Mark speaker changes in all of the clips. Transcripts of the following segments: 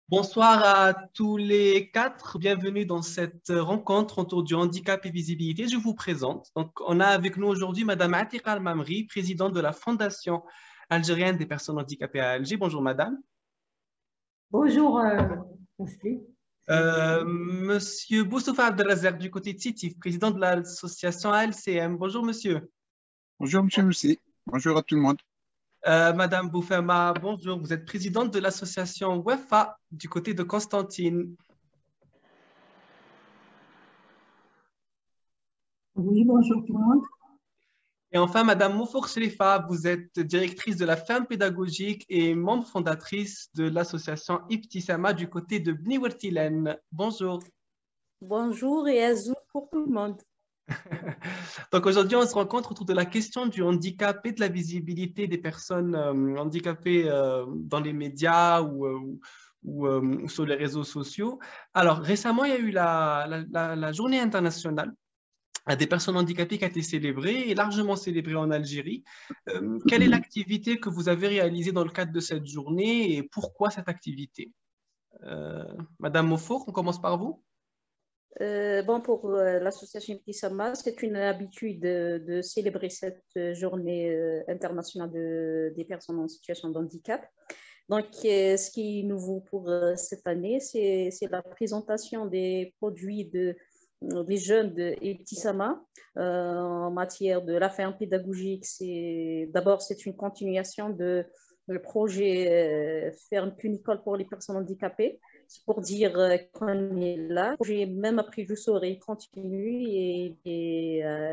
Speaker 1: Bonsoir à tous les quatre. Bienvenue dans cette rencontre autour du handicap et visibilité. Je vous présente. Donc, on a avec nous aujourd'hui Madame Atiqa Al-Mamri, présidente de la Fondation algérienne des personnes handicapées à Alger. Bonjour Madame.
Speaker 2: Bonjour, Mousli.
Speaker 1: Monsieur Boussoufa Abdelrazak du côté de CITIF, président de l'association ALCM. Bonjour monsieur.
Speaker 3: Bonjour, monsieur Moussi. Bonjour à tout le monde.
Speaker 1: Madame Boufema, bonjour. Vous êtes présidente de l'association WEFA du côté de Constantine.
Speaker 2: Oui, bonjour tout le monde.
Speaker 1: Et enfin, Madame Moufour Sherifa, vous êtes directrice de la ferme pédagogique et membre fondatrice de l'association Ibtissama du côté de Bni Wertilen. Bonjour.
Speaker 4: Bonjour et azou pour tout le monde.
Speaker 1: Donc aujourd'hui, on se rencontre autour de la question du handicap et de la visibilité des personnes handicapées dans les médias ou sur les réseaux sociaux. Alors récemment, il y a eu la journée internationale des personnes handicapées qui a été célébrée et largement célébrée en Algérie. Quelle est l'activité que vous avez réalisée dans le cadre de cette journée et pourquoi cette activité? Madame Mofour, on commence par vous.
Speaker 4: Pour l'association Ibtissama, c'est une habitude de célébrer cette journée internationale des personnes en situation de handicap. Donc, ce qui est nouveau pour cette année, c'est la présentation des produits des jeunes de Ibtissama en matière de la ferme pédagogique. D'abord, c'est une continuation le projet Ferme Cunicole pour les personnes handicapées. C'est pour dire qu'on est là. J'ai même après, je saurai, continue et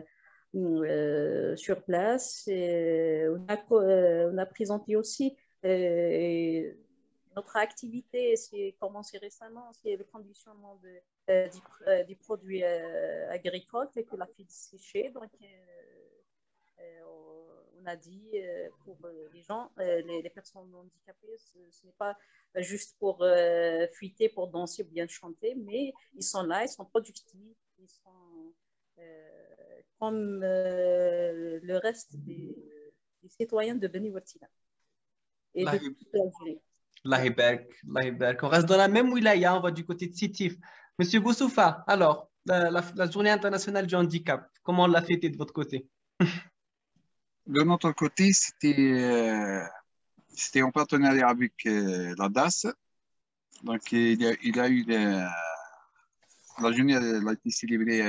Speaker 4: sur place. On a présenté aussi notre activité, c'est commencé récemment, c'est le conditionnement des produits agricoles, tels que la fibre séchée. Donc, on a dit pour les gens, les personnes handicapées, ce n'est pas juste pour fuiter, pour danser ou bien chanter, mais ils sont là, ils sont productifs, ils sont comme le reste des citoyens de Beni Wertilen et de toute l'Algérie.
Speaker 1: Allah Ibarak. On reste dans la même wilaya, on va du côté de Sitif. Monsieur Boussoufa, alors, la journée internationale du handicap, comment on l'a fêté de votre côté?
Speaker 3: De notre côté, c'était en partenariat avec la DAS. Donc, il y a eu la journée elle a été célébrée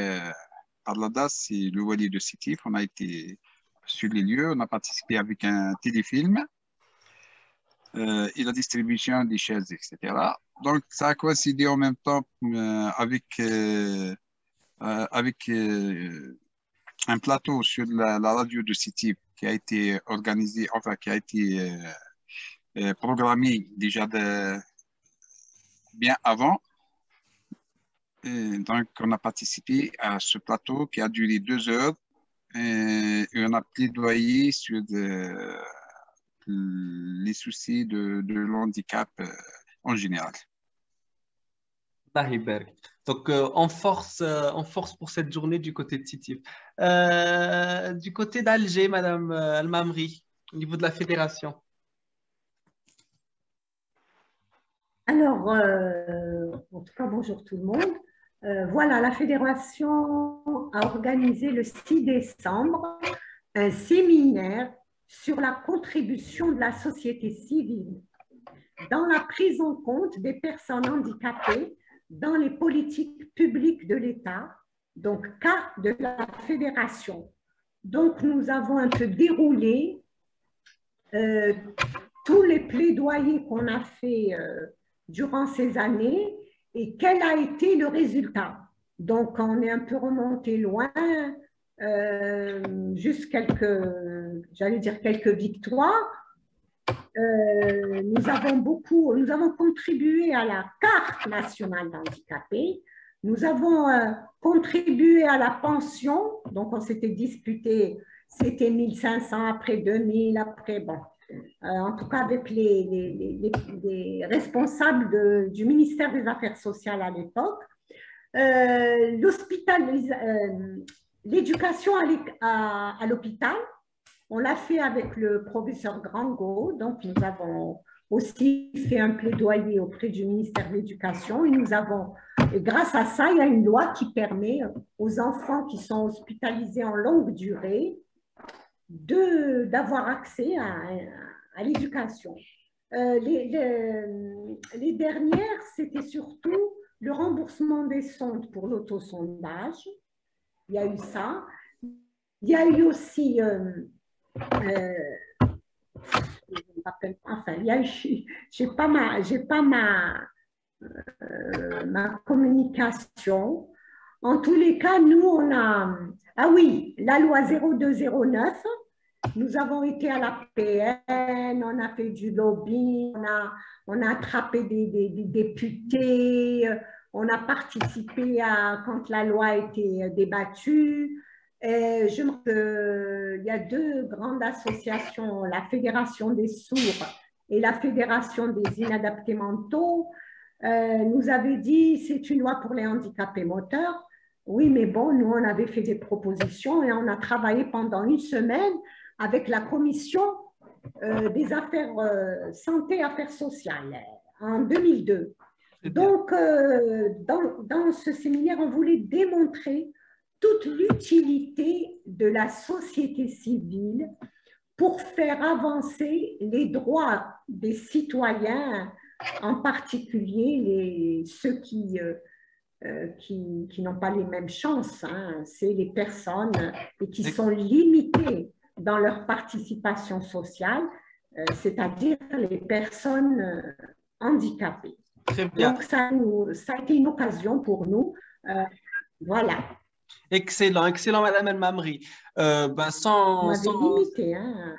Speaker 3: par la DAS et le wali de Sitif. On a été sur les lieux, on a participé avec un téléfilm. Et la distribution des chaises, etc. Donc, ça a coïncidé en même temps avec un plateau sur la radio de Sitif qui a été organisé, enfin, qui a été programmé déjà bien avant. Et donc, on a participé à ce plateau qui a duré 2 heures et on a plaidoyé sur les soucis de l'handicap en général.
Speaker 1: Donc, on force pour cette journée du côté de Sitif. Du côté d'Alger, Madame Al-Mamri, au niveau de la fédération.
Speaker 2: Alors, en tout cas, bonjour tout le monde. Voilà, la fédération a organisé le 6 décembre un séminaire sur la contribution de la société civile dans la prise en compte des personnes handicapées dans les politiques publiques de l'État, donc cas de la fédération. Donc, nous avons un peu déroulé tous les plaidoyers qu'on a fait durant ces années et quel a été le résultat. Donc, on est un peu remonté loin, juste quelques victoires. Nous avons contribué à la carte nationale d'handicapés. Nous avons contribué à la pension. Donc, on s'était disputé, c'était 1500, après 2000, après, bon. En tout cas, avec les responsables du ministère des Affaires sociales à l'époque. L'éducation à l'hôpital, on l'a fait avec le professeur Grango, donc nous avons aussi fait un plaidoyer auprès du ministère de l'Éducation et grâce à ça, il y a une loi qui permet aux enfants qui sont hospitalisés en longue durée d'avoir accès à l'éducation. Les dernières, c'était surtout le remboursement des sondes pour l'autosondage. Il y a eu ça. Il y a eu aussi, enfin, il y a eu, j'ai pas ma communication. En tous les cas, nous, on a, ah oui, la loi 0209, nous avons été à la PN, on a fait du lobbying, on a attrapé des députés, on a participé quand la loi a été débattue. Et il y a deux grandes associations, la Fédération des sourds et la Fédération des inadaptés mentaux, nous avaient dit c'est une loi pour les handicapés moteurs. Oui, mais bon, nous, on avait fait des propositions et on a travaillé pendant une semaine avec la commission des affaires santé et affaires sociales en 2002. Donc, dans ce séminaire, on voulait démontrer toute l'utilité de la société civile pour faire avancer les droits des citoyens, en particulier ceux qui n'ont pas les mêmes chances, hein. C'est les personnes qui sont limitées dans leur participation sociale, c'est-à-dire les personnes handicapées.
Speaker 1: Très bien.
Speaker 2: Donc, ça a été une occasion pour nous. Voilà.
Speaker 1: Excellent, excellent, Madame El Mamri.
Speaker 2: Limité, hein.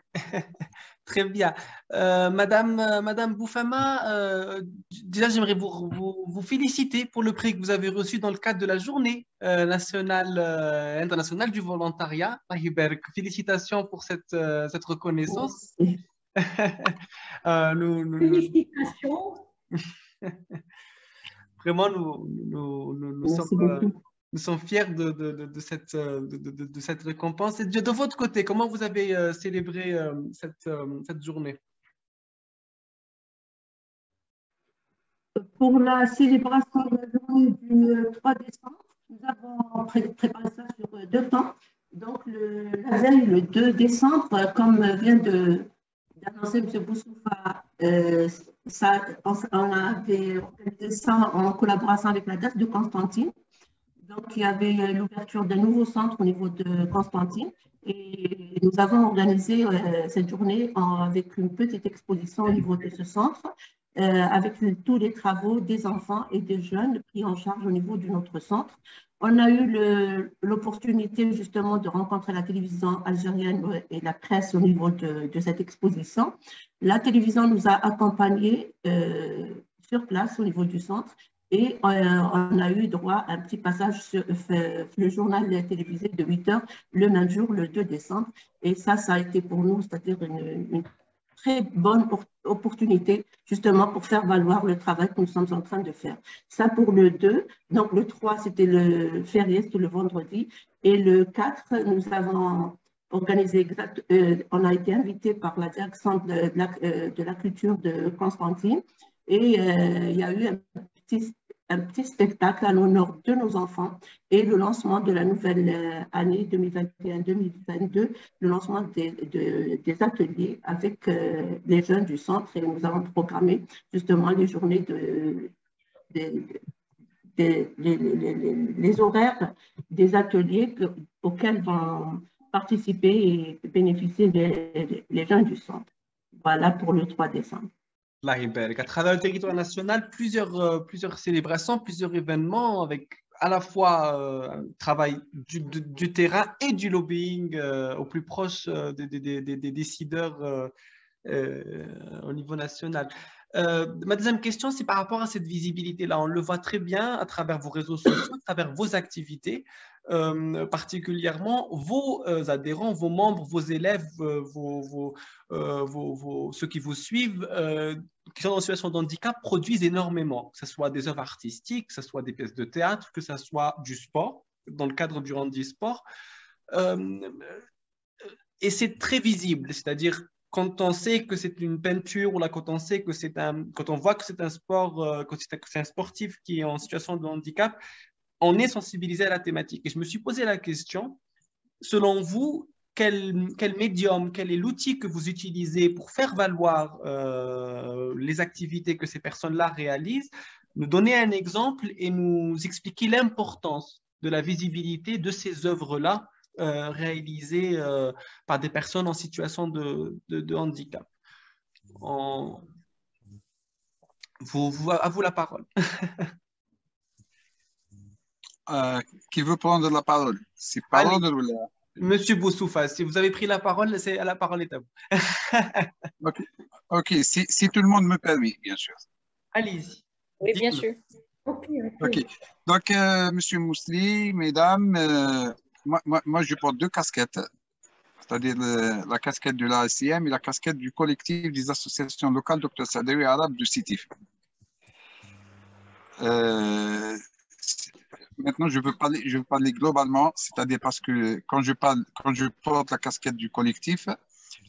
Speaker 1: Très bien. Madame Boufama, déjà, j'aimerais vous féliciter pour le prix que vous avez reçu dans le cadre de la journée internationale du volontariat. Félicitations pour cette reconnaissance.
Speaker 2: Félicitations.
Speaker 1: Vraiment, nous sommes fiers de cette récompense. Et de votre côté, comment vous avez célébré cette journée?
Speaker 5: Pour la célébration de la journée du 3 décembre, nous avons préparé ça sur 2 temps. Donc, la veille, le 2 décembre, comme vient d'annoncer M. Boussoufa, on avait organisé ça en collaboration avec la DAS de Constantine. Donc, il y avait l'ouverture d'un nouveau centre au niveau de Constantine et nous avons organisé cette journée avec une petite exposition au niveau de ce centre, avec tous les travaux des enfants et des jeunes pris en charge au niveau de notre centre. On a eu l'opportunité justement de rencontrer la télévision algérienne et la presse au niveau de cette exposition. La télévision nous a accompagnés sur place au niveau du centre. Et on a eu droit à un petit passage sur le journal télévisé de 8 heures le même jour, le 2 décembre. Et ça a été pour nous, c'est-à-dire une très bonne opportunité justement pour faire valoir le travail que nous sommes en train de faire. Ça pour le 2. Donc le 3, c'était le férié, c'était le vendredi. Et le 4, nous avons organisé, on a été invité par la direction de la culture de Constantine. Et il y a eu un petit spectacle à l'honneur de nos enfants et le lancement de la nouvelle année 2021-2022, le lancement des ateliers avec les jeunes du centre. Et nous avons programmé justement les journées les horaires des ateliers auxquels vont participer et bénéficier les jeunes du centre. Voilà pour le 3 décembre.
Speaker 1: À travers le territoire national, plusieurs célébrations, plusieurs événements avec à la fois un travail du terrain et du lobbying au plus proche des décideurs au niveau national. Ma deuxième question, c'est par rapport à cette visibilité-là. On le voit très bien à travers vos réseaux sociaux, à travers vos activités, particulièrement vos adhérents, vos membres, vos élèves, ceux qui vous suivent, qui sont en situation de handicap, produisent énormément, que ce soit des œuvres artistiques, que ce soit des pièces de théâtre, que ce soit du sport, dans le cadre du handisport. Et c'est très visible, c'est-à-dire quand on sait que c'est une peinture ou là, quand on sait que quand on voit que c'est un sport, que c'est un sportif qui est en situation de handicap, on est sensibilisé à la thématique. Et je me suis posé la question, selon vous, quel médium, quel est l'outil que vous utilisez pour faire valoir les activités que ces personnes-là réalisent? Nous donner un exemple et nous expliquer l'importance de la visibilité de ces œuvres-là réalisées par des personnes en situation de handicap. À vous la parole.
Speaker 3: Qui veut prendre la parole? C'est
Speaker 1: Allez,
Speaker 3: parole ou la...
Speaker 1: Monsieur Boussoufa, si vous avez pris la parole, la parole est à vous.
Speaker 3: Ok, ok. Si tout le monde me permet, bien sûr.
Speaker 1: Allez-y.
Speaker 4: Oui, bien
Speaker 1: Dites-nous.
Speaker 4: sûr.
Speaker 2: Ok,
Speaker 3: Ok. Donc, Monsieur Mousli, mesdames, moi, je porte deux casquettes, c'est-à-dire la casquette de l'ASIM et la casquette du collectif des associations locales Dr Saadawi Arabe de Sétif. Maintenant, je veux parler globalement, c'est-à-dire parce que quand je porte la casquette du collectif,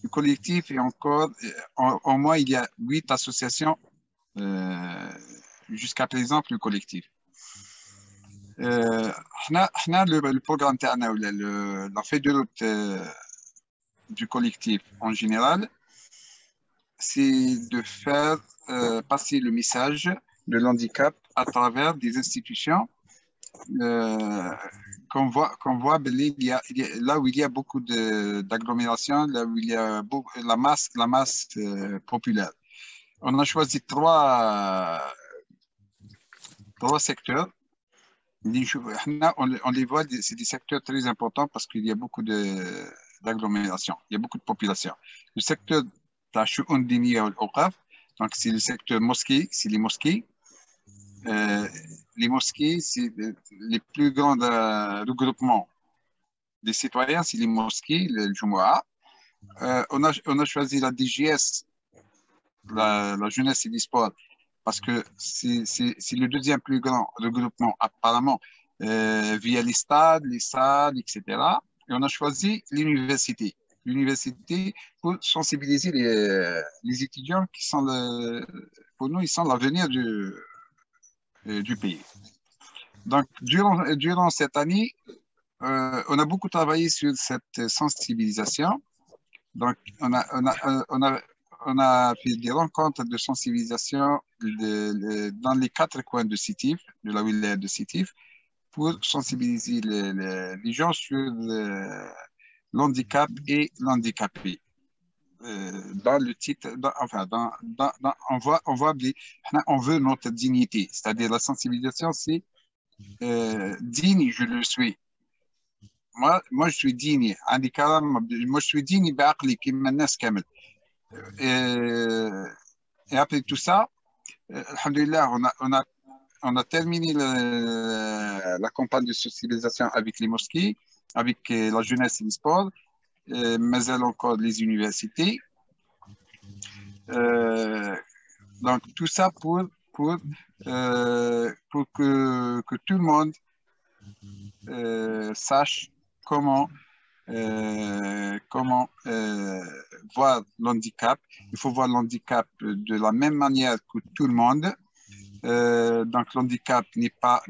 Speaker 3: le collectif est encore, en moi, il y a 8 associations jusqu'à présent, le collectif. Le programme تاعنا ولا la feuille de route du collectif en général, c'est de faire passer le message de l'handicap à travers des institutions qu'on voit là où il y a beaucoup d'agglomérations, là où il y a la masse populaire. On a choisi trois secteurs. On les voit, c'est des secteurs très importants parce qu'il y a beaucoup d'agglomérations, il y a beaucoup de population. Le secteur d'Ashoun Diniya ou Al-Oqaf, donc c'est le secteur mosquée, c'est les mosquées. Les mosquées, c'est les plus grands regroupements des citoyens, c'est les mosquées, le Jumu'ah. On a choisi la DGS, la jeunesse et les sports, parce que c'est le deuxième plus grand regroupement apparemment via les stades, les salles, etc. Et on a choisi l'université. L'université pour sensibiliser les étudiants qui sont, pour nous, ils sont l'avenir du pays. Donc, durant cette année, on a beaucoup travaillé sur cette sensibilisation. Donc, on a fait des rencontres de sensibilisation dans les 4 coins de Sétif, de la wilaya de Sétif, pour sensibiliser les gens sur l'handicap et l'handicapé. Dans le titre, on veut notre dignité, c'est-à-dire la sensibilisation, c'est digne, je le suis. Moi, je suis digne. Moi, je suis digne بعقلي كما الناس كامل. Et après tout ça, alhamdoulilah, on a terminé la campagne de sensibilisation avec les mosquées, avec la jeunesse et le sport, mais encore les universités. Donc, tout ça pour que tout le monde sache comment voir l'handicap. Il faut voir l'handicap de la même manière que tout le monde. Donc l'handicap n'est pas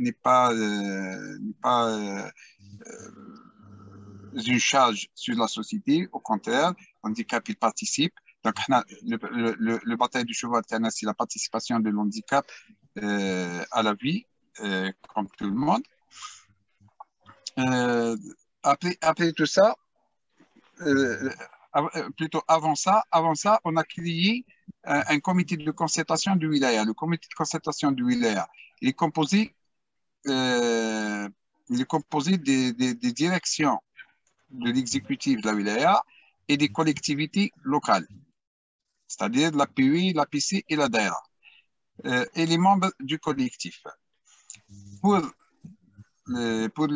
Speaker 3: une charge sur la société. Au contraire, l'handicap il participe. Donc le bataille du cheval, c'est la participation de l'handicap à la vie, comme tout le monde. Après tout ça, plutôt avant ça, on a créé un comité de concertation du wilaya. Le comité de concertation du wilaya, il est composé des directions de l'exécutif de la wilaya et des collectivités locales, c'est-à-dire la PUI, la PC et la DAERA, et les membres du collectif. Pour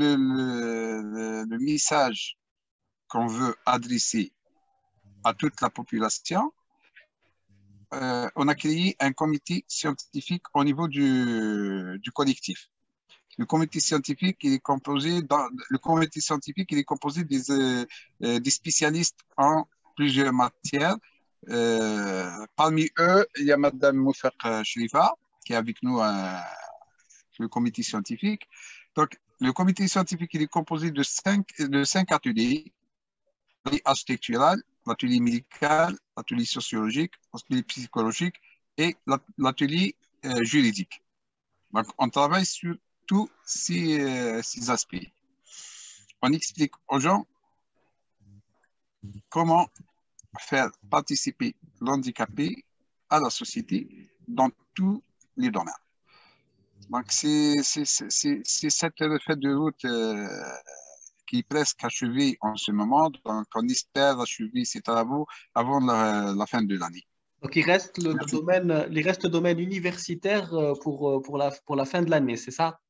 Speaker 3: le message qu'on veut adresser à toute la population, on a créé un comité scientifique au niveau du collectif. Le comité scientifique il est composé des spécialistes en plusieurs matières, Parmi eux, il y a Madame Moufaq Shrifa, qui est avec nous le comité scientifique. Donc, le comité scientifique il est composé de cinq ateliers. L'atelier architectural, l'atelier médical, l'atelier sociologique, l'atelier psychologique et l'atelier juridique. Donc, on travaille sur tous ces aspects. On explique aux gens comment faire participer l'handicapé à la société dans tous les domaines. Donc, c'est cette feuille de route qui est presque achevée en ce moment. Donc, on espère achever ces travaux avant la fin de l'année.
Speaker 1: Donc, il reste le domaine universitaire pour la fin de l'année, c'est ça?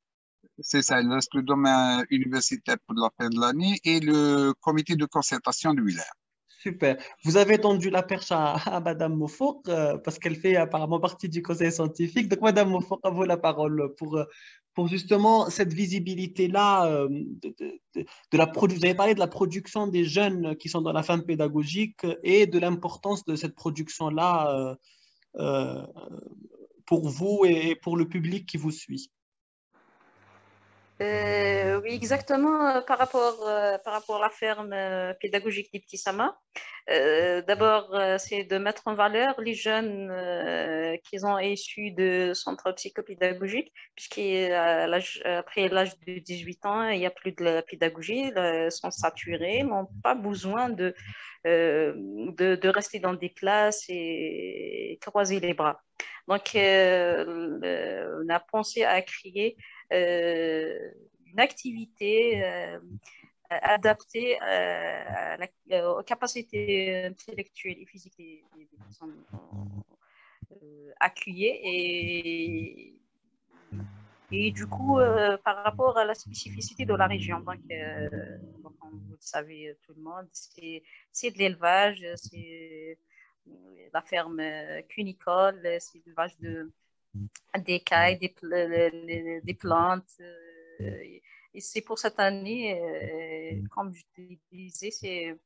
Speaker 3: C'est ça, il reste le domaine universitaire pour la fin de l'année et le comité de concertation de Willer.
Speaker 1: Super. Vous avez tendu la perche à Madame Mofour parce qu'elle fait apparemment partie du conseil scientifique. Donc, Madame Mofour, à vous la parole pour justement cette visibilité-là vous avez parlé de la production des jeunes qui sont dans la fin pédagogique et de l'importance de cette production-là pour vous et pour le public qui vous suit.
Speaker 4: Oui, exactement. Par rapport à la ferme pédagogique d'Ibtissama, d'abord, c'est de mettre en valeur les jeunes qui ont issus de centres psychopédagogiques, puisqu'après l'âge de 18 ans, il n'y a plus de la pédagogie, ils sont saturés, n'ont pas besoin de rester dans des classes et croiser les bras. Donc, on a pensé à créer une activité adaptée aux capacités intellectuelles et physiques des personnes accueillies et du coup, par rapport à la spécificité de la région, donc comme vous le savez tout le monde, c'est de l'élevage, c'est la ferme cunicole, c'est l'élevage des cailles, des plantes. Et c'est pour cette année, comme je te disais, c'est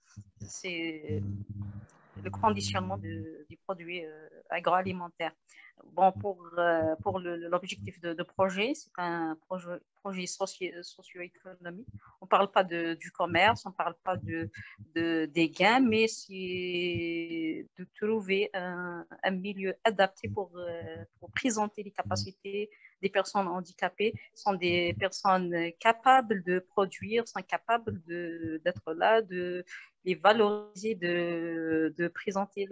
Speaker 4: le conditionnement des produits agroalimentaires. Bon, pour l'objectif de projet, c'est un projet socio-économique. On ne parle pas du commerce, on ne parle pas des gains, mais c'est de trouver un milieu adapté pour présenter les capacités des personnes handicapées. Ce sont des personnes capables de produire, sont capables d'être là, de les valoriser, de présenter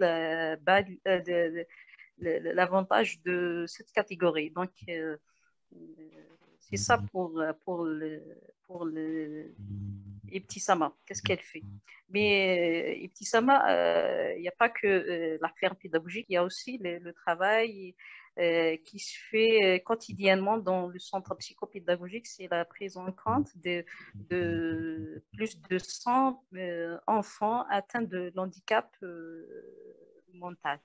Speaker 4: l'avantage de cette catégorie. Donc, c'est ça pour Ibtissama. Qu'est-ce qu'elle fait? Mais Ibtissama, il n'y a pas que la ferme pédagogique, il y a aussi le travail qui se fait quotidiennement dans le centre psychopédagogique. C'est la prise en compte de plus de 100 enfants atteints de handicap mental.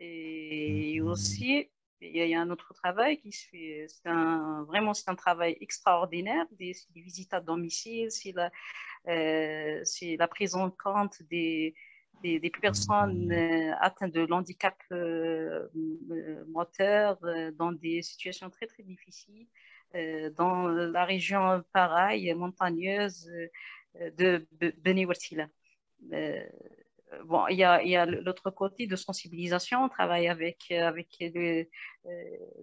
Speaker 4: Et aussi, il y a un autre travail qui se fait. C'est un travail extraordinaire. Des visites à domicile, c'est la prise en compte des personnes atteintes de handicap moteur dans des situations très, très difficiles. Dans la région pareille, montagneuse de Beni Wertila. Bon, il y a l'autre côté de sensibilisation. On travaille avec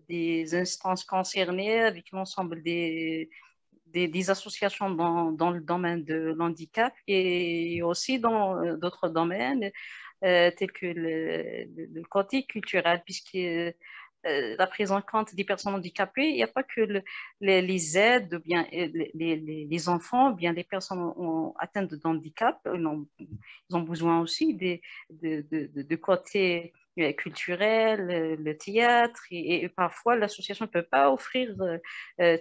Speaker 4: des instances concernées, avec l'ensemble des associations dans le domaine de l'handicap et aussi dans d'autres domaines tels que le côté culturel, puisque la prise en compte des personnes handicapées, il n'y a pas que les aides, ou bien les enfants, ou bien les personnes atteintes de handicap, ils ont besoin aussi de côté culturel, le théâtre, et parfois l'association ne peut pas offrir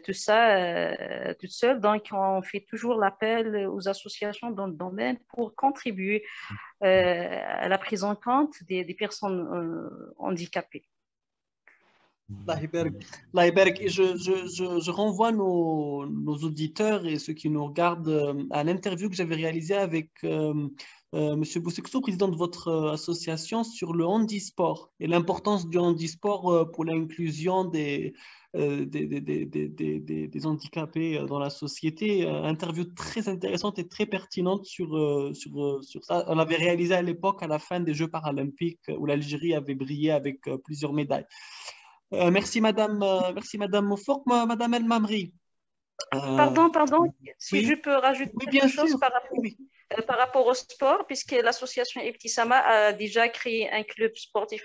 Speaker 4: tout ça toute seule, donc on fait toujours l'appel aux associations dans le domaine pour contribuer à la prise en compte des personnes handicapées.
Speaker 1: Allah يبارك. Allah يبارك. Et je renvoie nos auditeurs et ceux qui nous regardent à l'interview que j'avais réalisée avec Monsieur Boussexo, président de votre association, sur le handisport et l'importance du handisport pour l'inclusion des handicapés dans la société. Interview très intéressante et très pertinente sur ça. On l'avait réalisé à l'époque à la fin des Jeux paralympiques où l'Algérie avait brillé avec plusieurs médailles. Merci Madame Moufok. Madame El Mamri.
Speaker 4: Pardon, si
Speaker 1: oui.
Speaker 4: je peux rajouter
Speaker 1: Oui,
Speaker 4: quelque chose
Speaker 1: sûr.
Speaker 4: Par rapport au sport, puisque l'association Ibtissama a déjà créé un club sportif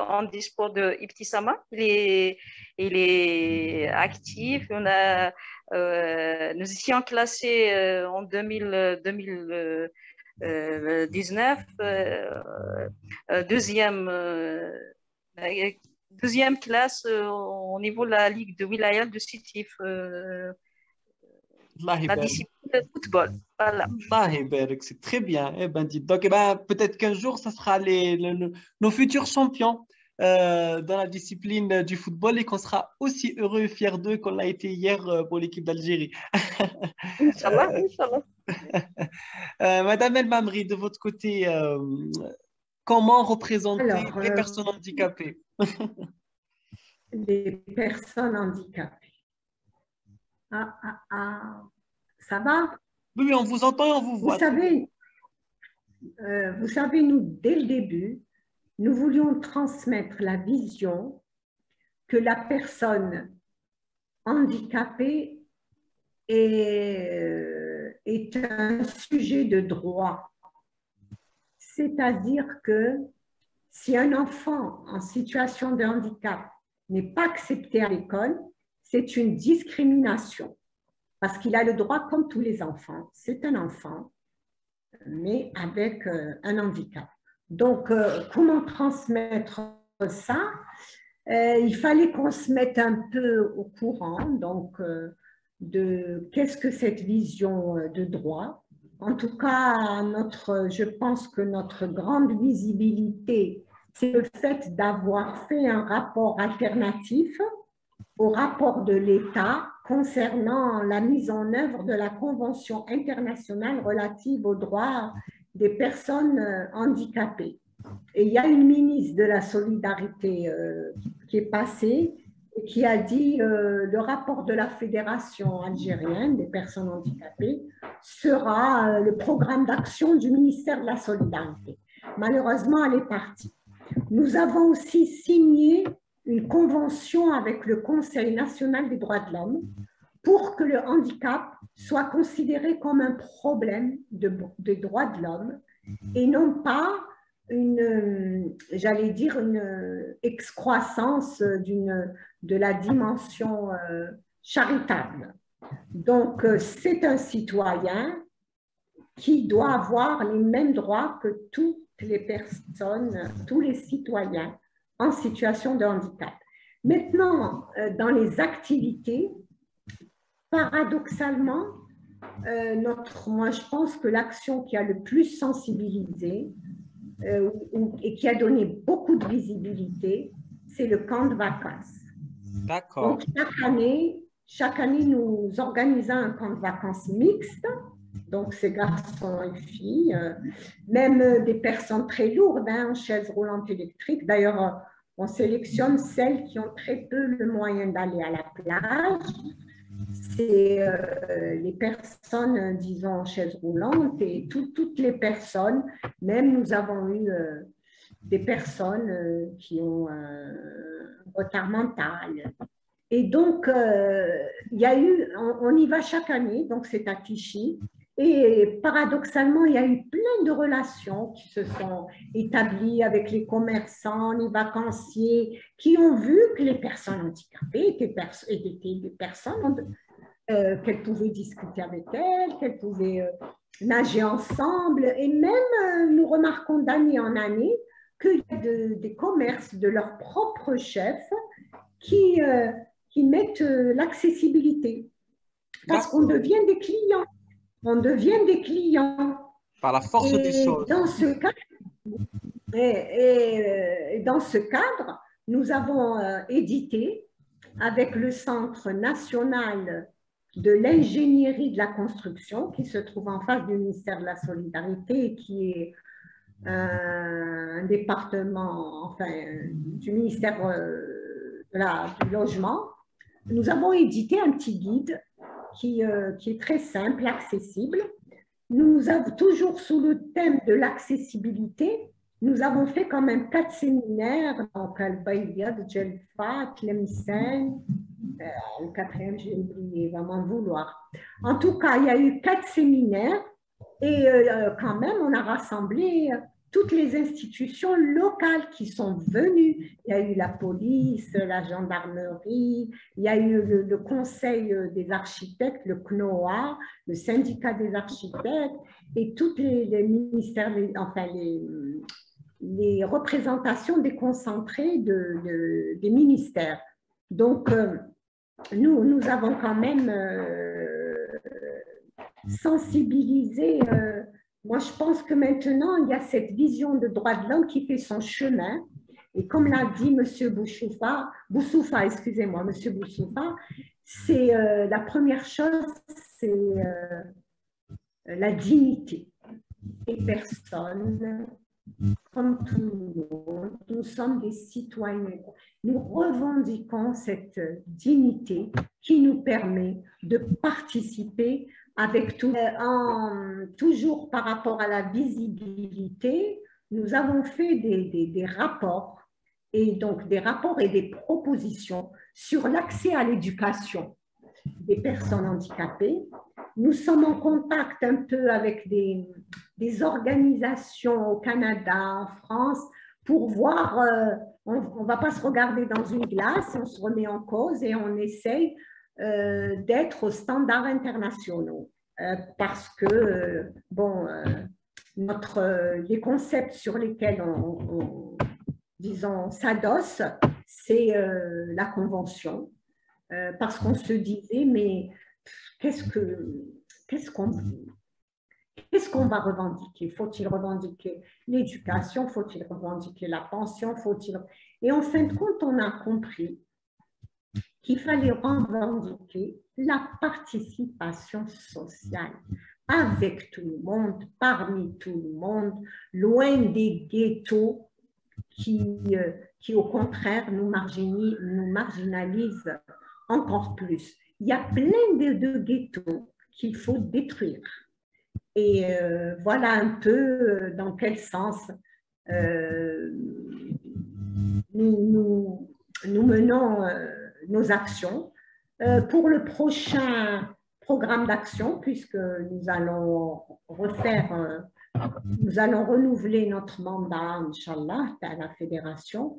Speaker 4: handisport de Ibtissama. Il est actif. Nous étions classés en 2019 deuxième classe au niveau de la Ligue de Wilaya de Sétif. La discipline de football. Voilà.
Speaker 1: C'est très bien. Donc, peut-être qu'un jour, ça sera nos futurs champions dans la discipline du football et qu'on sera aussi heureux et fiers d'eux qu'on l'a été hier pour l'équipe d'Algérie.
Speaker 4: Inch'Allah.
Speaker 1: Madame El Mamri, de votre côté, comment représenter les personnes handicapées?
Speaker 2: Les personnes handicapées. Ça va?
Speaker 1: Oui, on vous entend et on vous voit.
Speaker 2: Vous savez, nous, dès le début, nous voulions transmettre la vision que la personne handicapée est un sujet de droit. C'est-à-dire que si un enfant en situation de handicap n'est pas accepté à l'école, c'est une discrimination parce qu'il a le droit comme tous les enfants. C'est un enfant, mais avec un handicap. Donc, comment transmettre ça? Il fallait qu'on se mette un peu au courant donc, de qu'est-ce que cette vision de droit. En tout cas, je pense que notre grande visibilité, c'est le fait d'avoir fait un rapport alternatif au rapport de l'État concernant la mise en œuvre de la Convention internationale relative aux droits des personnes handicapées. Et il y a une ministre de la Solidarité qui est passée et qui a dit le rapport de la Fédération algérienne des personnes handicapées sera le programme d'action du ministère de la Solidarité. Malheureusement, elle est partie. Nous avons aussi signé une convention avec le Conseil national des droits de l'homme pour que le handicap soit considéré comme un problème de droits de l'homme et non pas une excroissance de la dimension charitable. Donc, c'est un citoyen qui doit avoir les mêmes droits que toutes les personnes, tous les citoyens en situation de handicap. Maintenant, dans les activités, paradoxalement, moi je pense que l'action qui a le plus sensibilisé et qui a donné beaucoup de visibilité, c'est le camp de vacances.
Speaker 1: D'accord.
Speaker 2: Donc chaque année, nous organisons un camp de vacances mixte. Donc, c'est garçons et filles, même des personnes très lourdes, en chaise roulante électrique. D'ailleurs, on sélectionne celles qui ont très peu le moyen d'aller à la plage. C'est les personnes, disons, en chaise roulante et toutes les personnes. Même nous avons eu des personnes qui ont un retard mental. Et donc, on y va chaque année, donc c'est à Clichy. Et paradoxalement, il y a eu plein de relations qui se sont établies avec les commerçants, les vacanciers, qui ont vu que les personnes handicapées étaient des personnes qu'elles pouvaient discuter avec elles, qu'elles pouvaient nager ensemble. Et même, nous remarquons d'année en année qu'il y a des commerces de leurs propres chefs qui mettent l'accessibilité. Parce qu'on devient des clients. On devient des clients.
Speaker 1: Par la force des choses.
Speaker 2: Dans ce cadre, dans ce cadre, nous avons édité avec le Centre national de l'ingénierie de la construction qui se trouve en face du ministère de la Solidarité et qui est un département, enfin, du ministère du Logement. Nous avons édité un petit guide qui est très simple, accessible. Nous avons toujours sous le thème de l'accessibilité. Nous avons fait quand même 4 séminaires, donc Al-Bayad, Djelfa, Tlemcen, le 4e, j'ai oublié, va m'en vouloir. En tout cas, il y a eu 4 séminaires et quand même, on a rassemblé toutes les institutions locales qui sont venues. Il y a eu la police, la gendarmerie, il y a eu le conseil des architectes, le CNOA, le syndicat des architectes et tous les ministères, enfin les représentations déconcentrées des ministères. Donc, nous avons quand même sensibilisé. Moi, je pense que maintenant, il y a cette vision de droit de l'homme qui fait son chemin. Et comme l'a dit M. Boussoufa, excusez-moi, M. Boussoufa, c'est la première chose, c'est la dignité des personnes. Comme tout le monde, nous sommes des citoyens. Nous revendiquons cette dignité qui nous permet de participer avec tout. Toujours par rapport à la visibilité, nous avons fait des rapports, et donc des rapports et des propositions sur l'accès à l'éducation des personnes handicapées. Nous sommes en contact un peu avec des organisations au Canada, en France, pour voir, on ne va pas se regarder dans une glace, on se remet en cause et on essaye d'être aux standards internationaux. Parce que, bon, les concepts sur lesquels disons, s'adosse, c'est la Convention. Parce qu'on se disait, mais qu'est-ce qu'on va revendiquer? Faut-il revendiquer l'éducation? Faut-il revendiquer la pension? Et en fin de compte, on a compris qu'il fallait revendiquer la participation sociale avec tout le monde, parmi tout le monde, loin des ghettos qui au contraire, nous marginalisent encore plus. Il y a plein de ghettos qu'il faut détruire. Et voilà un peu dans quel sens nous menons nos actions. Pour le prochain programme d'action, puisque nous allons renouveler notre mandat, Inch'Allah, à la fédération.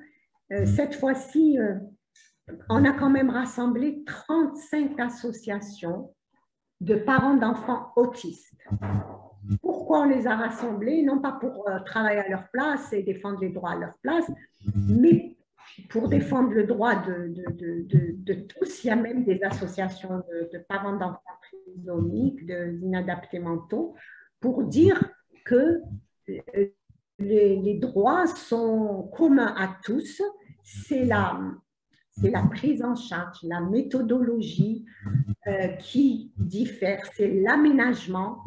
Speaker 2: Cette fois-ci, on a quand même rassemblé 35 associations de parents d'enfants autistes. Pourquoi on les a rassemblés? Non pas pour travailler à leur place et défendre les droits à leur place, mais pour défendre le droit de tous. Il y a même des associations de parents d'enfants trisomiques, d'inadaptés mentaux, pour dire que les droits sont communs à tous. C'est la prise en charge, la méthodologie qui diffère, c'est l'aménagement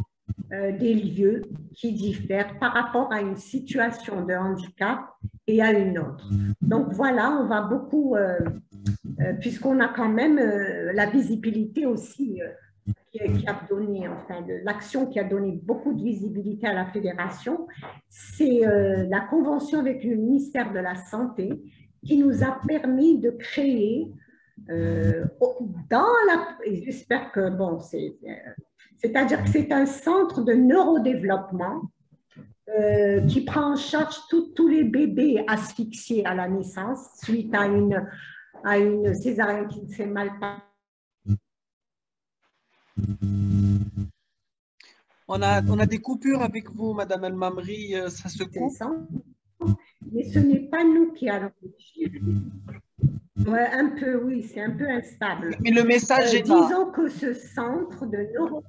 Speaker 2: des lieux qui diffèrent par rapport à une situation de handicap et à une autre. Donc voilà, on va beaucoup, puisqu'on a quand même la visibilité aussi qui a donné, enfin, l'action qui a donné beaucoup de visibilité à la fédération, c'est la convention avec le ministère de la Santé qui nous a permis de créer j'espère que, bon, c'est-à-dire que c'est un centre de neurodéveloppement qui prend en charge tous les bébés asphyxiés à la naissance suite à une césarienne qui ne s'est mal passée.
Speaker 1: On a des coupures avec vous, Madame El-Mamri, ça se coupe.
Speaker 2: Mais ce n'est pas nous qui allons. Ouais, un peu, oui, c'est un peu instable.
Speaker 1: Mais le message est là.
Speaker 2: Disons que ce centre de neuro...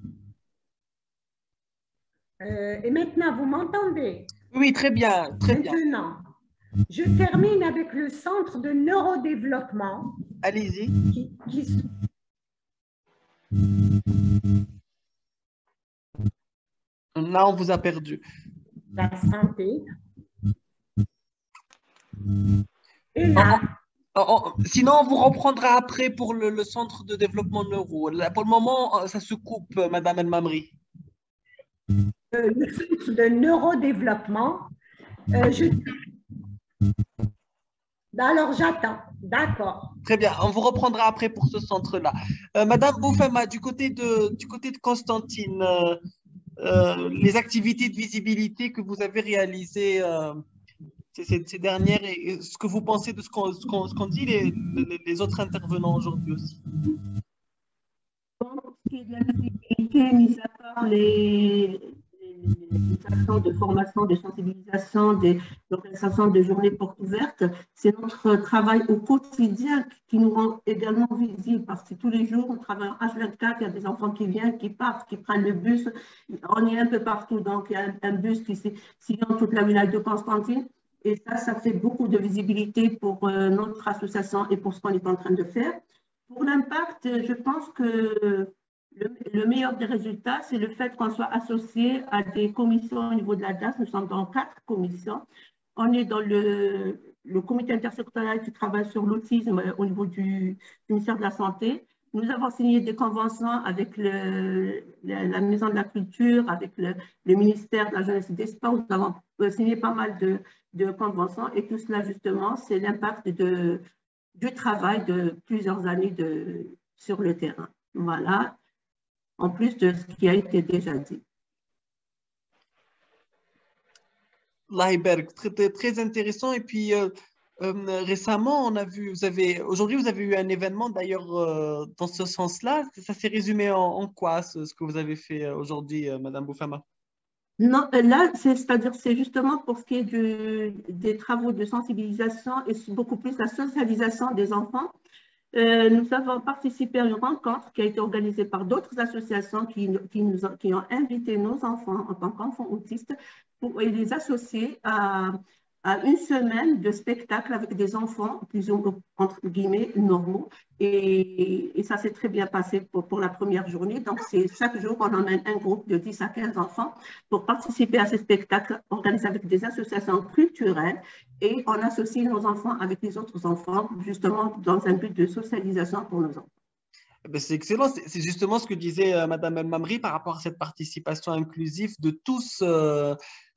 Speaker 2: et maintenant, vous m'entendez?
Speaker 1: Oui, très bien, très bien.
Speaker 2: Maintenant, Je termine avec le centre de neurodéveloppement.
Speaker 1: Allez-y. Là, on vous a perdu.
Speaker 2: La santé. Et là,
Speaker 1: sinon, on vous reprendra après pour le centre de développement neuro. Là, pour le moment, ça se coupe, Madame El Mamri.
Speaker 2: le centre de neurodéveloppement. Alors, j'attends. D'accord.
Speaker 1: Très bien, on vous reprendra après pour ce centre-là. Madame Boufema, du côté de Constantine, les activités de visibilité que vous avez réalisées ces dernières et ce que vous pensez de ce qu'ont dit les autres intervenants aujourd'hui aussi.
Speaker 5: Pour ce qui est de la visibilité, mis à part les actions de formation, de sensibilisation, l'organisation de journées portes ouvertes, c'est notre travail au quotidien qui nous rend également visibles parce que tous les jours, on travaille en H24, il y a des enfants qui viennent, qui partent, qui prennent le bus, on est un peu partout, donc il y a un bus qui sillonne toute la village de Constantine. Et ça fait beaucoup de visibilité pour notre association et pour ce qu'on est en train de faire. Pour l'impact, je pense que le meilleur des résultats, c'est le fait qu'on soit associé à des commissions au niveau de la DAS. Nous sommes dans 4 commissions. On est dans le comité intersectorial qui travaille sur l'autisme au niveau du ministère de la Santé. Nous avons signé des conventions avec la Maison de la Culture, avec le ministère de la Jeunesse et des Sports. Nous avons signé pas mal de conventions et tout cela, justement, c'est l'impact du travail de plusieurs années sur le terrain. Voilà, en plus de ce qui a été déjà dit.
Speaker 1: Laïberg, très intéressant. Et puis, récemment, on a vu, aujourd'hui, vous avez eu un événement d'ailleurs dans ce sens-là. Ça s'est résumé en quoi, ce que vous avez fait aujourd'hui, Madame Boufama?
Speaker 5: Non, là, c'est-à-dire, c'est justement pour ce qui est des travaux de sensibilisation et beaucoup plus la socialisation des enfants. Nous avons participé à une rencontre qui a été organisée par d'autres associations qui ont invité nos enfants en tant qu'enfants autistes pour les associer à une semaine de spectacle avec des enfants, plus ou entre guillemets, normaux. Et ça s'est très bien passé pour la première journée. Donc, c'est chaque jour qu'on emmène un groupe de 10 à 15 enfants pour participer à ces spectacles organisés avec des associations culturelles. Et on associe nos enfants avec les autres enfants, justement dans un but de socialisation pour nos enfants.
Speaker 1: C'est excellent. C'est justement ce que disait Madame El Mamri par rapport à cette participation inclusive de tous.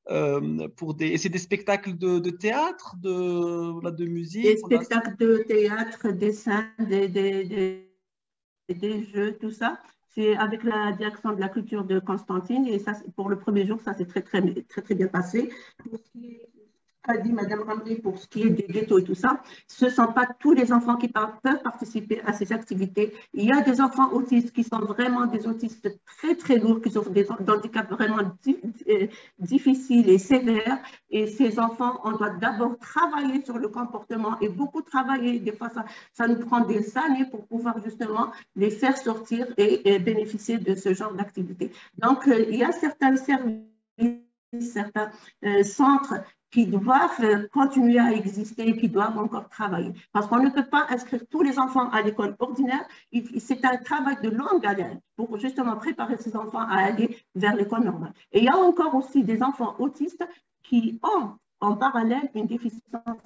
Speaker 1: C'est des spectacles de théâtre, de musique.
Speaker 5: Des spectacles de théâtre, dessins, des jeux, tout ça. C'est avec la direction de la culture de Constantine et ça, pour le premier jour, ça s'est très bien passé. Pour ce qui est, a dit Madame Ramri, pour ce qui est des ghettos et tout ça, ce ne sont pas tous les enfants qui peuvent participer à ces activités. Il y a des enfants autistes qui sont vraiment des autistes très lourds, qui souffrent des handicaps vraiment difficiles et sévères. Et ces enfants, on doit d'abord travailler sur le comportement et beaucoup travailler. Des fois, ça nous prend des années pour pouvoir justement les faire sortir et bénéficier de ce genre d'activité. Donc, il y a certains services, certains centres qui doivent continuer à exister, qui doivent encore travailler. Parce qu'on ne peut pas inscrire tous les enfants à l'école ordinaire. C'est un travail de longue haleine pour justement préparer ces enfants à aller vers l'école normale. Et il y a encore aussi des enfants autistes qui ont en parallèle une déficience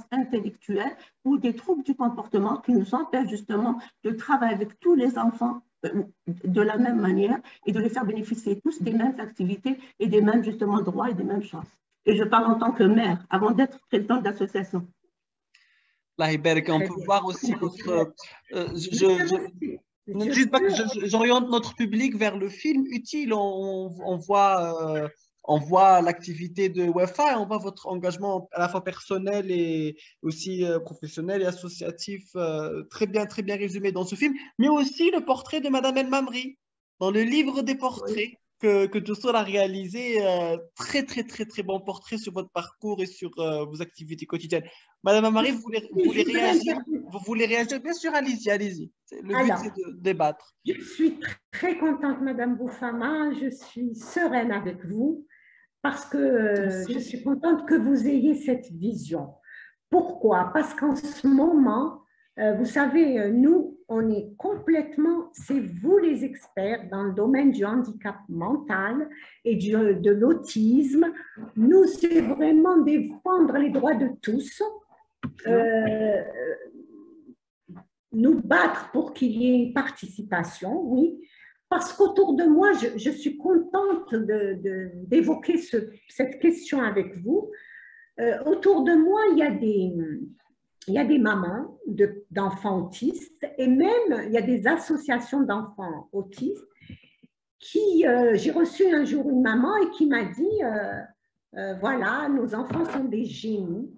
Speaker 5: intellectuelle ou des troubles du comportement qui nous empêchent justement de travailler avec tous les enfants de la même manière et de les faire bénéficier tous des mêmes activités et des mêmes justement droits et des mêmes chances. Et je parle en tant que mère, avant d'être présidente d'association.
Speaker 1: Laïberg, on peut voir aussi votre... J'oriente notre public vers le film utile. On voit l'activité de WEFA et on voit votre engagement à la fois personnel et aussi professionnel et associatif très bien résumé dans ce film, mais aussi le portrait de Madame El Mamri dans le livre des portraits. Oui. Que Jossol a réalisé, très bon portrait sur votre parcours et sur vos activités quotidiennes. Madame Amari, vous voulez réagir? Bien sûr, allez-y. Le but, c'est de débattre.
Speaker 2: Je suis très contente, Madame Boufama. Je suis sereine avec vous parce que je suis contente que vous ayez cette vision. Pourquoi? Parce qu'en ce moment, vous savez, nous, on est complètement, c'est vous les experts dans le domaine du handicap mental et de l'autisme. Nous, c'est vraiment défendre les droits de tous, nous battre pour qu'il y ait une participation, oui. Parce qu'autour de moi, je suis contente d'évoquer cette question avec vous. Autour de moi, il y a des mamans d'enfants autistes et même il y a des associations d'enfants autistes qui, j'ai reçu un jour une maman et qui m'a dit, voilà, nos enfants sont des génies.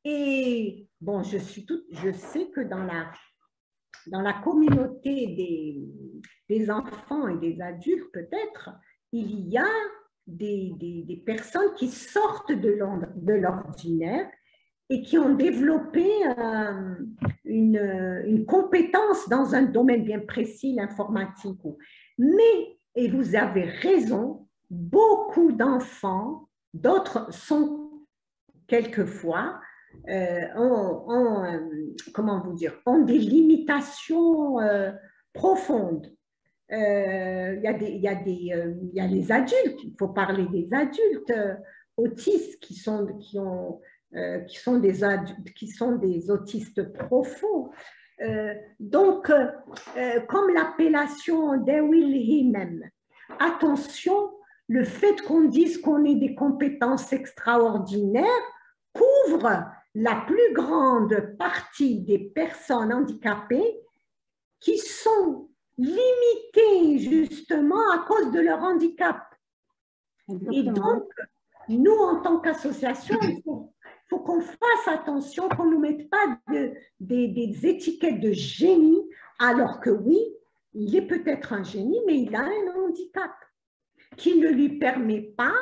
Speaker 2: Et bon, je sais que dans la communauté des enfants et des adultes, peut-être, il y a des personnes qui sortent de l'ordinaire et qui ont développé une compétence dans un domaine bien précis, l'informatique. Mais, et vous avez raison, beaucoup d'enfants, d'autres sont quelquefois, comment vous dire, ont des limitations profondes. Il y a les adultes, il faut parler des adultes autistes qui sont des autistes profonds. Donc, comme l'appellation d'Ewil même, attention, le fait qu'on dise qu'on ait des compétences extraordinaires couvre la plus grande partie des personnes handicapées qui sont limitées justement à cause de leur handicap. Exactement. Et donc, nous, en tant qu'association, il faut qu'on fasse attention, qu'on ne nous mette pas des étiquettes de génie, alors que oui, il est peut-être un génie, mais il a un handicap qui ne lui permet pas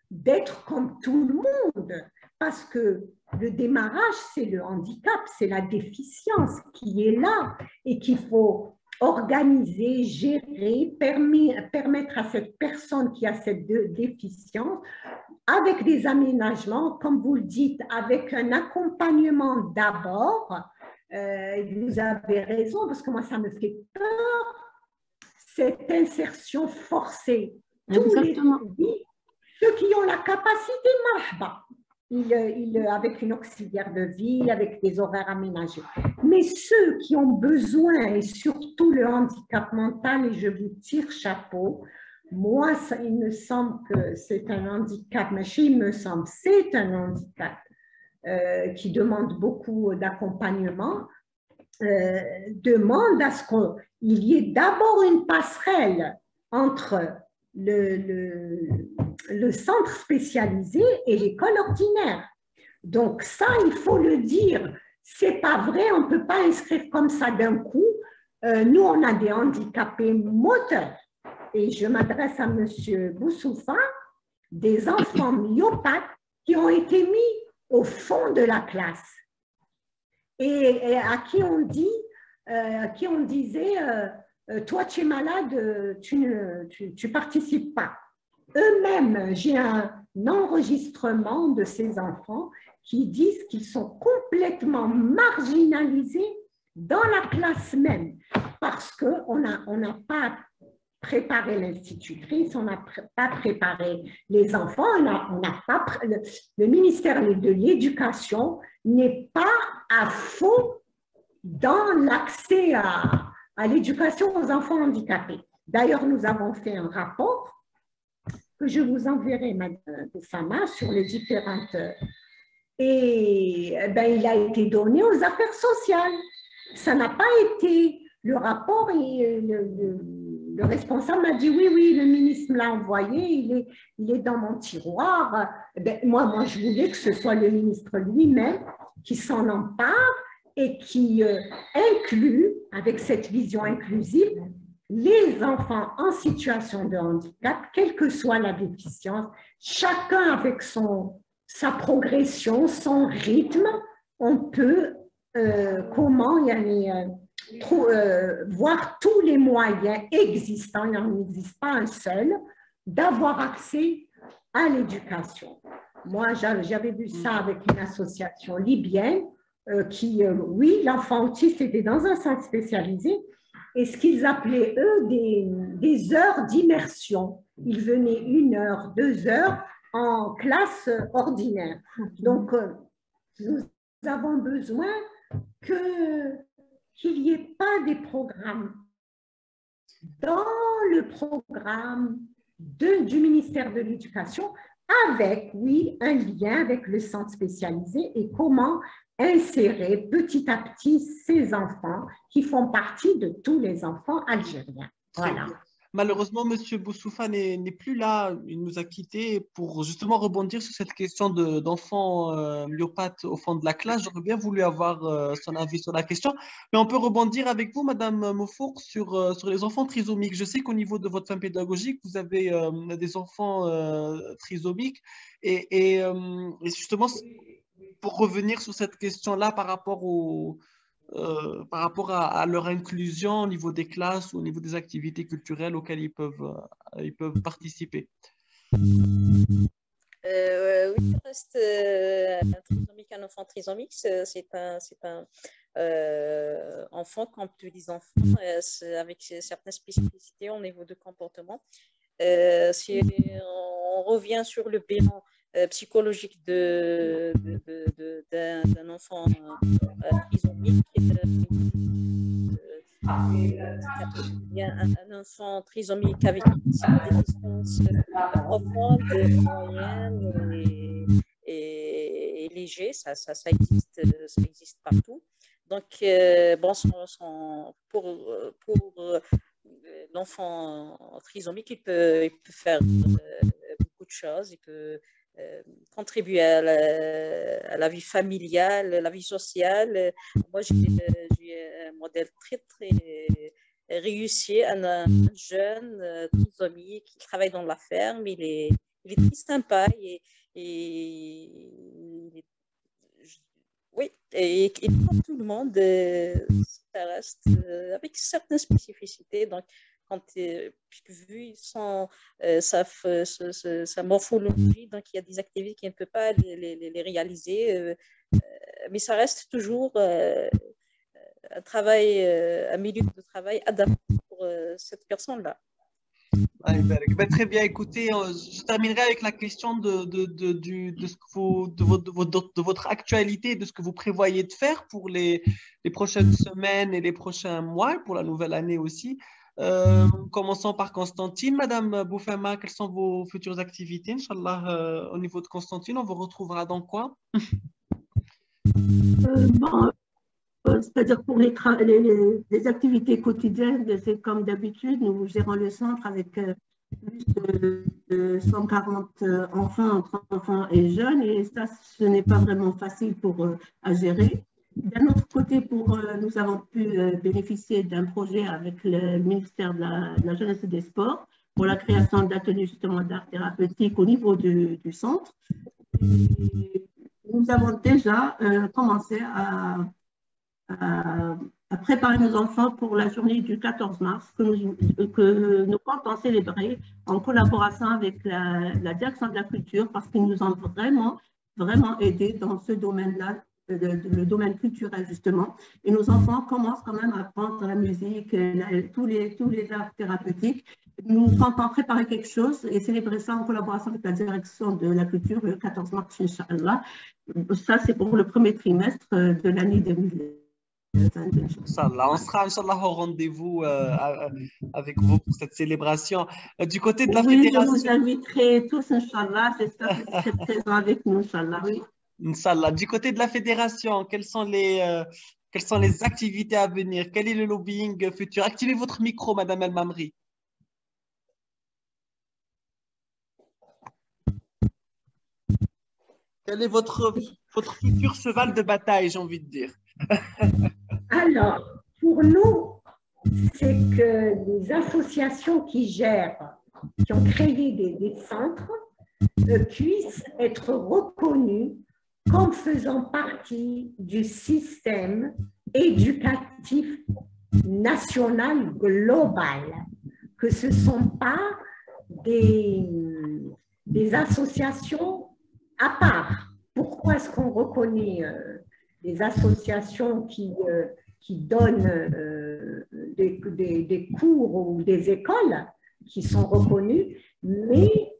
Speaker 2: d'être comme tout le monde. Parce que le démarrage, c'est le handicap, c'est la déficience qui est là et qu'il faut organiser, gérer, permettre à cette personne qui a cette déficience, avec des aménagements, comme vous le dites, avec un accompagnement d'abord. Vous avez raison, parce que moi, ça me fait peur, cette insertion forcée.
Speaker 5: Exactement.
Speaker 2: Ceux qui ont la capacité, marhaba. Avec une auxiliaire de vie, avec des horaires aménagés. Mais ceux qui ont besoin, et surtout le handicap mental, et je vous tire chapeau, moi, il me semble que c'est un handicap, mais il me semble c'est un handicap qui demande beaucoup d'accompagnement, demande à ce qu'il y ait d'abord une passerelle entre le centre spécialisé et l'école ordinaire. Donc ça, il faut le dire. C'est pas vrai, on ne peut pas inscrire comme ça d'un coup. Nous, on a des handicapés moteurs. Et je m'adresse à M. Boussoufa, des enfants myopathes qui ont été mis au fond de la classe. Et à qui on disait toi, tu es malade, tu ne participes pas. Eux-mêmes, j'ai un enregistrement de ces enfants qui disent qu'ils sont complètement marginalisés dans la classe même parce qu'on n'a pas préparé l'institutrice, on n'a pas préparé les enfants, le ministère de l'Éducation n'est pas à fond dans l'accès à l'éducation aux enfants handicapés. D'ailleurs, nous avons fait un rapport que je vous enverrai, Madame Sama, sur les différentes... Et il a été donné aux affaires sociales. Ça n'a pas été le rapport et le responsable m'a dit oui, le ministre me l'a envoyé, il est dans mon tiroir. Moi, je voulais que ce soit le ministre lui-même qui s'en empare et qui inclut, avec cette vision inclusive, les enfants en situation de handicap, quelle que soit la déficience, chacun avec sa progression, son rythme, on peut voir tous les moyens existants, il n'en existe pas un seul, d'avoir accès à l'éducation. Moi, j'avais vu ça avec une association libyenne qui, oui, l'enfant autiste était dans un centre spécialisé et ce qu'ils appelaient, eux, des heures d'immersion. Ils venaient 1 heure, 2 heures en classe ordinaire. Donc, nous avons besoin qu'il n'y ait pas des programmes. Dans le programme du ministère de l'Éducation, avec, oui, un lien avec le centre spécialisé et comment insérer petit à petit ces enfants qui font partie de tous les enfants algériens. Voilà.
Speaker 1: Malheureusement, M. Boussoufa n'est plus là. Il nous a quittés pour justement rebondir sur cette question d'enfants myopathes au fond de la classe. J'aurais bien voulu avoir son avis sur la question. Mais on peut rebondir avec vous, Madame Mofour, sur les enfants trisomiques. Je sais qu'au niveau de votre fin pédagogique, vous avez des enfants trisomiques. Et justement, pour revenir sur cette question-là par rapport à leur inclusion au niveau des classes ou au niveau des activités culturelles auxquelles ils peuvent participer.
Speaker 4: Oui, ça reste un enfant trisomique, c'est un enfant, comme tous les enfants, avec certaines spécificités au niveau de comportement. Si on revient sur le bilan psychologique d'un enfant trisomique, un enfant trisomique avec des distances profondes, moyennes et légères, ça existe partout. Donc, pour l'enfant trisomique, il peut faire beaucoup de choses. Il peut contribuer à la vie familiale, la vie sociale. Moi, j'ai un modèle très, très réussi, un jeune trisomique qui travaille dans la ferme. Il est très sympa oui, et comme tout le monde, ça reste avec certaines spécificités. Donc, vu sa morphologie, donc il y a des activités qui ne peuvent pas les réaliser, mais ça reste toujours un milieu de travail adapté pour cette personne-là.
Speaker 1: Très bien, écoutez, je terminerai avec la question de votre actualité, de ce que vous prévoyez de faire pour les prochaines semaines et les prochains mois, pour la nouvelle année aussi. Commençons par Constantine. Madame Boufema, quelles sont vos futures activités, Inch'Allah, au niveau de Constantine? On vous retrouvera dans quoi?
Speaker 5: C'est-à-dire pour les activités quotidiennes, c'est comme d'habitude, nous gérons le centre avec plus de 140 enfants, entre enfants et jeunes, et ça, ce n'est pas vraiment facile à gérer. D'un autre côté, nous avons pu bénéficier d'un projet avec le ministère de la Jeunesse et des Sports pour la création d'ateliers justement d'art thérapeutique au niveau du centre. Et nous avons déjà commencé à préparer nos enfants pour la journée du 14 mars que nous comptons célébrer en collaboration avec la direction de la culture parce qu'ils nous ont vraiment, vraiment aidés dans ce domaine-là, le domaine culturel justement. Et nos enfants commencent quand même à apprendre la musique, tous les arts thérapeutiques. Nous comptons préparer quelque chose et célébrer ça en collaboration avec la direction de la culture le 14 mars, Inch'Allah. Ça, c'est pour le premier trimestre de l'année 2020.
Speaker 1: Inch'Allah, on sera Inch'Allah au rendez-vous avec vous pour cette célébration. Du côté de la fédération.
Speaker 5: Je vous inviterai tous, Inch'Allah, j'espère que vous serez présents avec nous, Inch'Allah. Oui.
Speaker 1: Inch'Allah. Du côté de la fédération, quelles sont les activités à venir? Quel est le lobbying futur? Activez votre micro, Madame El Mamri. Quel est votre futur cheval de bataille, j'ai envie de dire?
Speaker 2: Alors, pour nous, c'est que les associations qui ont créé des centres, puissent être reconnues comme faisant partie du système éducatif national global, que ce ne sont pas des associations à part, pourquoi est-ce qu'on reconnaît des associations qui donnent des cours ou des écoles qui sont reconnues, mais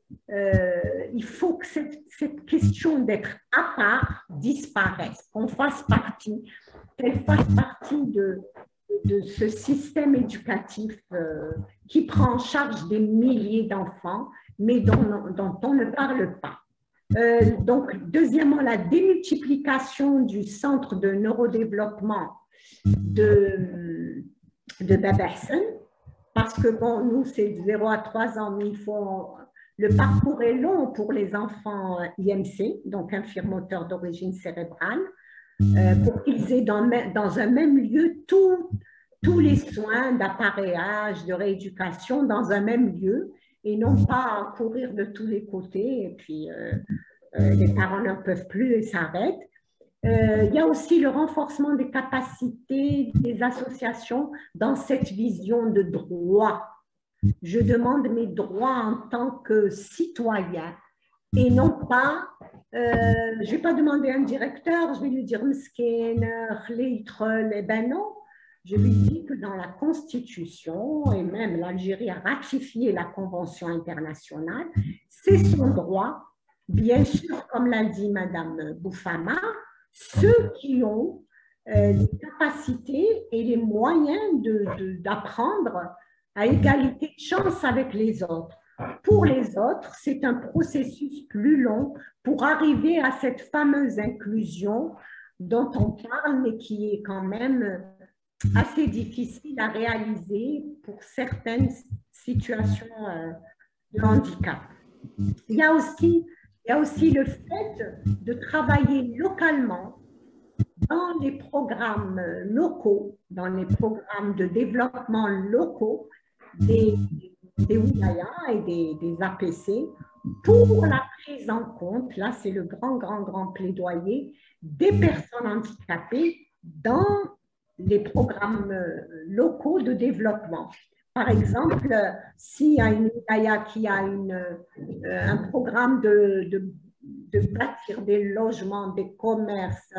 Speaker 2: il faut que cette question d'être à part disparaisse, qu'on fasse partie, qu'elle fasse partie de ce système éducatif qui prend en charge des milliers d'enfants, mais dont on ne parle pas. Donc, deuxièmement, la démultiplication du centre de neurodéveloppement de Bab Hassan, parce que bon, nous, c'est de 0 à 3 ans, mais le parcours est long pour les enfants IMC, donc infirmoteurs d'origine cérébrale, pour qu'ils aient dans un même lieu tous les soins d'appareillage, de rééducation dans un même lieu, et non pas courir de tous les côtés, et puis les parents n'en peuvent plus et s'arrêtent. Il y a aussi le renforcement des capacités des associations dans cette vision de droit. Je demande mes droits en tant que citoyen et non pas, je ne vais pas demander à un directeur, je vais lui dire Mskin, eh ben non. Je lui dis que dans la Constitution, et même l'Algérie a ratifié la Convention internationale, c'est son droit, bien sûr, comme l'a dit Madame Boufama, ceux qui ont les capacités et les moyens d'apprendre à égalité de chance avec les autres. Pour les autres, c'est un processus plus long pour arriver à cette fameuse inclusion dont on parle, mais qui est quand même assez difficile à réaliser pour certaines situations de handicap. Il y a aussi le fait de travailler localement dans les programmes locaux, dans les programmes de développement locaux des wilayas et des APC pour la prise en compte, là c'est le grand plaidoyer, des personnes handicapées dans les programmes locaux de développement. Par exemple, s'il y a une wilaya qui a un programme de bâtir des logements, des commerces,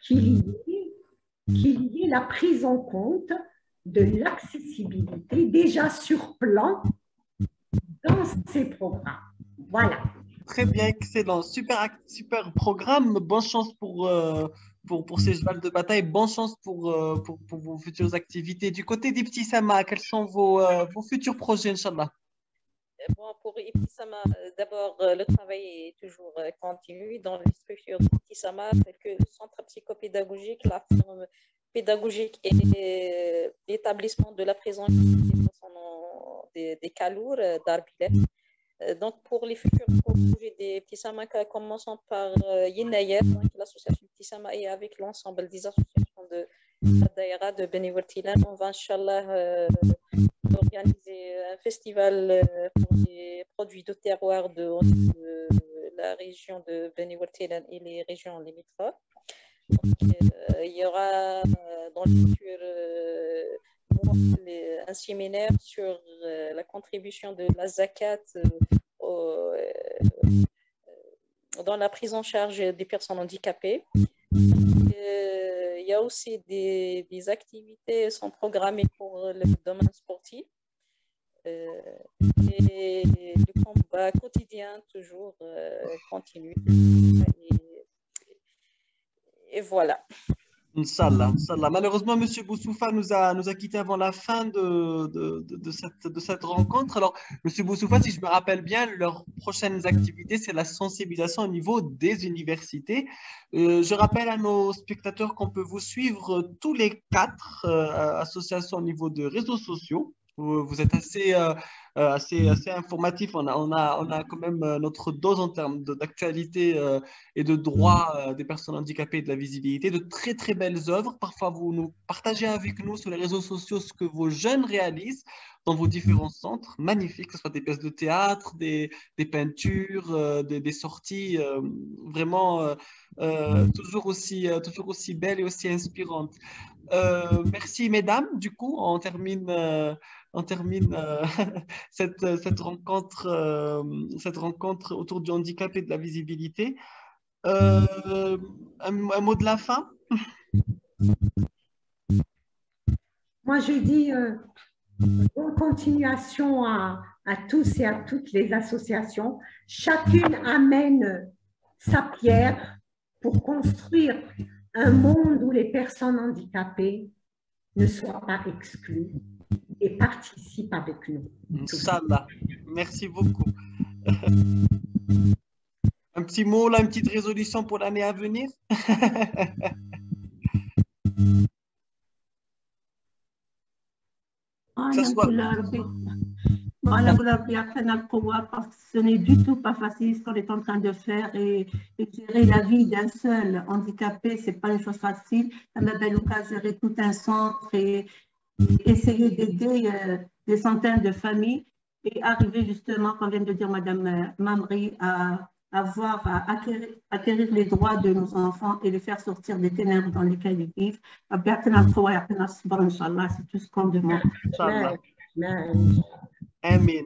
Speaker 2: qu'il y ait la prise en compte de l'accessibilité déjà sur plan dans ces programmes. Voilà.
Speaker 1: Très bien, excellent. Super programme. Bonne chance pour ces chevals de bataille. Bonne chance pour vos futures activités. Du côté d'Ibtissama, quels sont vos futurs projets, Inch'Allah?
Speaker 4: Bon, pour Ibtissama, d'abord, le travail est toujours continu dans les structures d'Ibtissama, telles que le centre psychopédagogique, la firme pédagogique et l'établissement de la présence des Kalour d'Arbilet. Donc, pour les futurs projets des Ibtissama, commençons par Yinayer, l'association Ibtissama, et avec l'ensemble des associations de la Daïra de Beni Wertilan. On va, Inch'Allah, organiser un festival pour des produits de terroir de la région de Beni Wertilan et les régions limitrophes. Donc, il y aura dans le futur un séminaire sur la contribution de la zakat dans la prise en charge des personnes handicapées. Il y a aussi des activités sont programmées pour le domaine sportif. Et le combat quotidien toujours continue. Et voilà.
Speaker 1: Inch'Allah, Inch'Allah. Malheureusement, M. Boussoufa nous a quittés avant la fin de cette rencontre. Alors, M. Boussoufa, si je me rappelle bien, leurs prochaines activités, c'est la sensibilisation au niveau des universités. Je rappelle à nos spectateurs qu'on peut vous suivre tous les 4 associations au niveau de réseaux sociaux. Vous êtes assez informatif. On a quand même notre dose en termes d'actualité et de droits des personnes handicapées et de la visibilité, de très très belles œuvres. Parfois, vous nous partagez avec nous sur les réseaux sociaux ce que vos jeunes réalisent dans vos différents centres. Magnifiques, que ce soit des pièces de théâtre, des peintures, des sorties, vraiment toujours aussi belles et aussi inspirantes. Merci mesdames. Du coup, on termine cette rencontre autour du handicap et de la visibilité. Un mot de la fin?
Speaker 2: Moi, je dis bonne continuation à tous et à toutes les associations. Chacune amène sa pierre pour construire un monde où les personnes handicapées ne soient pas exclues et participent avec nous.
Speaker 1: Inch'Allah. Merci beaucoup. Un petit mot, là, une petite résolution pour l'année à venir? Que ce soit...
Speaker 5: Voilà, parce que ce n'est du tout pas facile ce qu'on est en train de faire et gérer la vie d'un seul handicapé, ce n'est pas une chose facile. On a bien l'occasion de gérer tout un centre et essayer d'aider des centaines de familles et arriver justement, comme vient de dire Madame Mamri, à acquérir les droits de nos enfants et les faire sortir des ténèbres dans lesquelles ils vivent. C'est tout ce qu'on demande.
Speaker 1: Amen.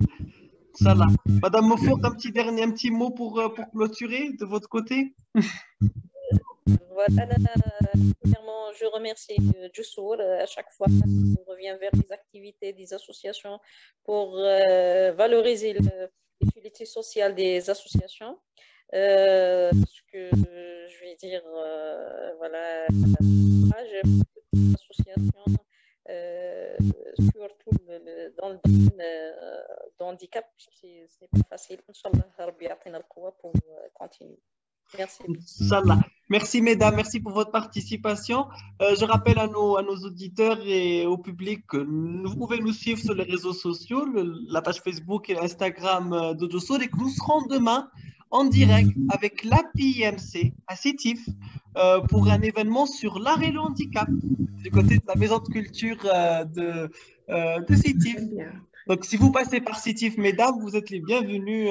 Speaker 1: Salah. Madame Mofour, un petit mot pour clôturer de votre côté?
Speaker 4: Voilà, premièrement, je remercie Jussour à chaque fois qu'on revient vers les activités des associations pour valoriser l'utilité sociale des associations. Ce que je vais dire, voilà, association, surtout dans le domaine de handicap, c'est pas facile. Inch'Allah, Rabbi ya'tina al-quwa pour continuer. Merci.
Speaker 1: Inch'Allah. Merci mesdames, merci pour votre participation. Je rappelle à nos auditeurs et au public que vous pouvez nous suivre sur les réseaux sociaux, la page Facebook et l'Instagram de Jussour, et que nous serons demain en direct avec l'APIMC à Sétif pour un événement sur l'art et le handicap du côté de la maison de culture de Sétif. Donc, si vous passez par Sétif, mesdames, vous êtes les bienvenus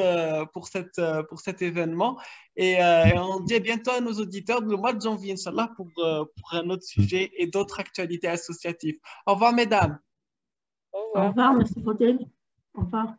Speaker 1: pour cet événement. Et on dit à bientôt à nos auditeurs le mois de janvier, Inch'Allah, pour un autre sujet et d'autres actualités associatives. Au revoir, mesdames.
Speaker 5: Au revoir, merci Faudel. Au revoir.